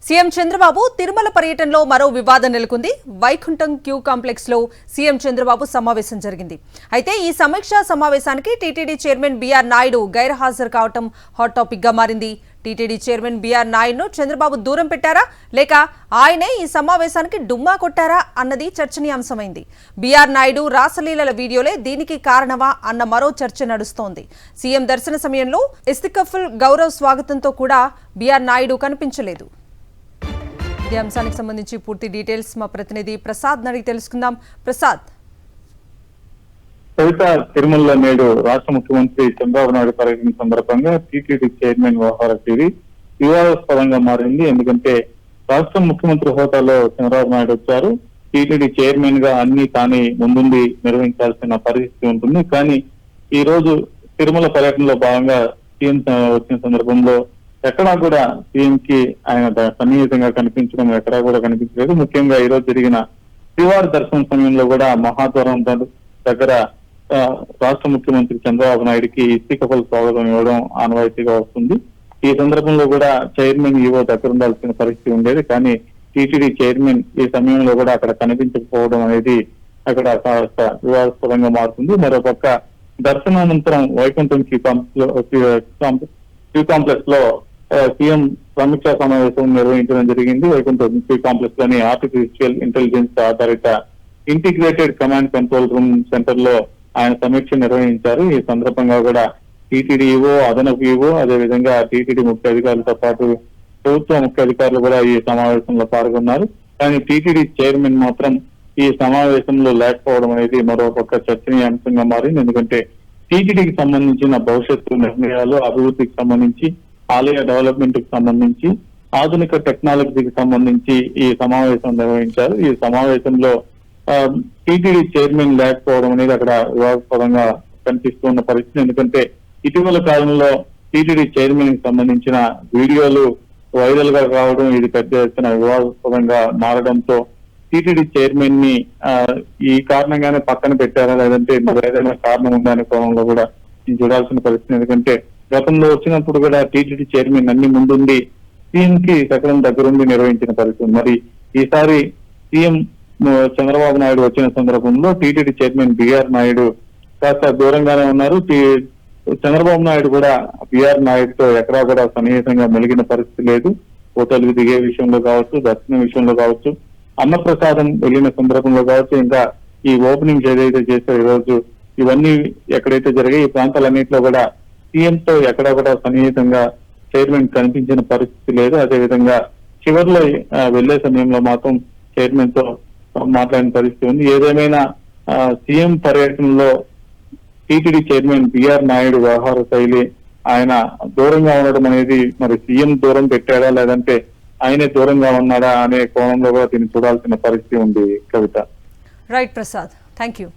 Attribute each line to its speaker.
Speaker 1: CM Chandrababu Tirumala పర్యటనలో మరో వివాదం నెలకొంది. వైకుంఠం క్యూ కాంప్లెక్స్ లో సీఎం చంద్రబాబు సమావేశం జరిగింది. అయితే ఈ సమీక్షా సమావేశానికి టీటీడీ చైర్మన్ బీఆర్ నాయుడు గైర్హాజరు కావటం హాట్ టాపిక్ గా మారింది. టీటీడీ చైర్మన్ బీఆర్ నాయుడును చంద్రబాబు దూరం పెట్టారా లేక ఆయనే ఈ సమావేశానికి డుమ్మా కొట్టారా అన్నది చర్చనీయాంశమైంది. బీఆర్ నాయుడు రాసలీలల వీడియోలే దీనికి కారణమా అన్న మరో చర్చ నడుస్తోంది. సీఎం దర్శన సమయంలో ఇస్తికఫుల్ గౌరవ్ స్వాగతంతో కూడా బీఆర్ నాయుడు కనిపించలేదు. ఇదే అంశానికి సంబంధించి పూర్తి డీటెయిల్స్ మా ప్రతినిధి ప్రసాద్ అడిగి తెలుసుకుందాం. ప్రసాద్,
Speaker 2: కవిత తిరుమలలో నేడు రాష్ట్ర ముఖ్యమంత్రి చంద్రబాబు నాయుడు పర్యటన సందర్భంగా టీటీడీ చైర్మన్ వ్యవహార తీరి వివాదాస్పదంగా మారింది. ఎందుకంటే రాష్ట్ర ముఖ్యమంత్రి హోదాలో చంద్రబాబు నాయుడు వచ్చారు. టీటీడీ చైర్మన్ గా అన్ని తానే ముందుండి నిర్వహించాల్సిన పరిస్థితి ఉంటుంది. కానీ ఈ రోజు తిరుమల పర్యటనలో భాగంగా సీఎం వచ్చిన సందర్భంలో ఎక్కడా కూడా సీఎం కి ఆయన సన్నిహితంగా కనిపించడం ఎక్కడా కూడా కనిపించలేదు. ముఖ్యంగా ఈ రోజు జరిగిన శ్రీవారి దర్శనం సమయంలో కూడా మహాద్వారం దగ్గర రాష్ట్ర ముఖ్యమంత్రి చంద్రబాబు నాయుడికి ఇస్తికఫల్ స్వాగతం ఇవ్వడం ఆనవాయితీగా వస్తుంది. ఈ సందర్భంలో కూడా చైర్మన్ ఈవో దగ్గర ఉండాల్సిన పరిస్థితి ఉండేది. కానీ టీటీడీ చైర్మన్ ఈ సమయంలో కూడా అక్కడ కనిపించకపోవడం అనేది అక్కడ వివాదాస్పదంగా మారుతుంది. మరోపక్క దర్శనానంతరం వైకుంఠం క్యూ కాంప్లెక్స్ లో సీఎం సమీక్షా సమావేశం నిర్వహించడం జరిగింది. వైకుంఠం క్యూ కాంప్లెక్స్ లోని ఆర్టిఫిషియల్ ఇంటెలిజెన్స్ ఆధారిత integrated command control room centre లో ఆయన సమీక్ష నిర్వహించారు. ఈ సందర్భంగా కూడా టీటీడీ ఈవో, అదనపు ఈవో, అదేవిధంగా టీటీడీ ముఖ్య అధికారులతో పాటు ప్రభుత్వ ముఖ్య అధికారులు కూడా ఈ సమావేశంలో పాల్గొన్నారు. కానీ టీటీడీ చైర్మన్ మాత్రం ఈ సమావేశంలో లేకపోవడం అనేది మరోపక్క చర్చనీయాంశంగా మారింది. ఎందుకంటే టీటీడీకి సంబంధించిన భవిష్యత్తు నిర్ణయాలు, అభివృద్ధికి సంబంధించి, ఆలయ డెవలప్మెంట్ కి సంబంధించి, ఆధునిక టెక్నాలజీకి సంబంధించి ఈ సమావేశం నిర్వహించారు. ఈ సమావేశంలో టీటీడీ చైర్మన్ లేకపోవడం అనేది అక్కడ వివాదాస్పదంగా కనిపిస్తున్న పరిస్థితి. ఎందుకంటే ఇటీవల కాలంలో టీటీడీ చైర్మన్ కి సంబంధించిన వీడియోలు వైరల్ గా కావడం, ఇది పెద్ద ఎత్తున వివాదాస్పదంగా మారడంతో టీటీడీ చైర్మన్ ని ఈ కారణంగానే పక్కన పెట్టారా లేదంటే ఏదైనా కారణం ఉందా అనే కోణంలో కూడా చూడాల్సిన పరిస్థితి. ఎందుకంటే గతంలో వచ్చినప్పుడు కూడా టీటీడీ చైర్మన్ అన్ని ముందుండి సీఎం కి సకలం దగ్గరుండి నిర్వహించిన పరిస్థితి. మరి ఈసారి సీఎం చంద్రబాబు నాయుడు వచ్చిన సందర్భంలో టీటీడీ చైర్మన్ బీఆర్ నాయుడు కాస్త దూరంగానే ఉన్నారు. చంద్రబాబు నాయుడు కూడా బీఆర్ నాయుడుతో ఎక్కడా కూడా సన్నిహితంగా మెలిగిన పరిస్థితి లేదు. హోటల్కి దిగే విషయంలో కావచ్చు, దర్శనం విషయంలో కావచ్చు, అన్నప్రసాదం వెళ్లిన సందర్భంలో కావచ్చు, ఇంకా ఈ ఓపెనింగ్ ఏదైతే చేశారో ఈ రోజు ఇవన్నీ ఎక్కడైతే జరిగాయి ఈ ప్రాంతాలన్నింటిలో కూడా సీఎంతో ఎక్కడా కూడా సన్నిహితంగా చైర్మన్ కనిపించిన పరిస్థితి లేదు. అదేవిధంగా చివరిలో వెళ్లే సమయంలో మాత్రం చైర్మన్ తో మాట్లాడిన పరిస్థితి ఉంది. ఏదేమైనా సీఎం పర్యటనలో టీటీడీ చైర్మన్ బీఆర్ నాయుడు వ్యవహార శైలి, ఆయన దూరంగా ఉండడం అనేది మరి సీఎం దూరం పెట్టాడా లేదంటే ఆయనే దూరంగా ఉన్నాడా అనే కోణంలో కూడా దీన్ని చూడాల్సిన పరిస్థితి ఉంది. Kavitha.
Speaker 1: Right Prasad, thank you.